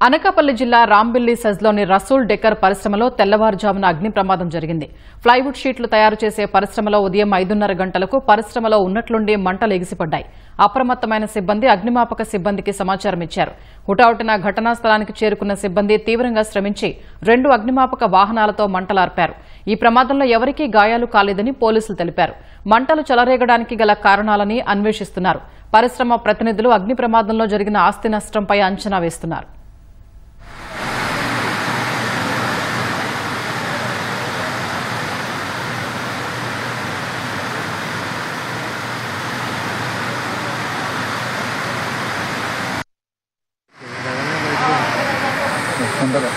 అనకాపల్లి జిల్లా రాంబిల్లి సెజ్లోని రసూల్ డెక్కర్ పరిశ్రమలో తెల్లవారుజామున అగ్ని ప్రమాదం జరిగింది. ప్లైవుడ్ షీట్లు తయారు చేసే పరిశ్రమలో ఉదయం 5:30 గంటలకు పరిశ్రమలో ఉన్నట్లుండి మంటలు ఎగిసిపడ్డాయి. అప్రమత్తమైన సిబ్బంది అగ్నిమాపక సిబ్బందికి సమాచారం ఇచ్చారు. హుటాహుటిన ఘటనా స్థలానికి చేరుకున్న సిబ్బంది తీవ్రంగా శ్రమించి 2 అగ్నిమాపక వాహనాలతో మంటలార్పారు. ఈ ప్రమాదంలో ఎవరికీ గాయాలు కాలేదని పోలీసులు తెలిపారు. మంటలు చెలరేగడానికి గల కారణాలని అన్వేషిస్తున్నారు. పరిశ్రమ ప్రతినిధులు అగ్ని ప్రమాదంలో జరిగిన ఆస్తి నష్టంపై అంచనా వేస్తున్నారు. ఉండదు.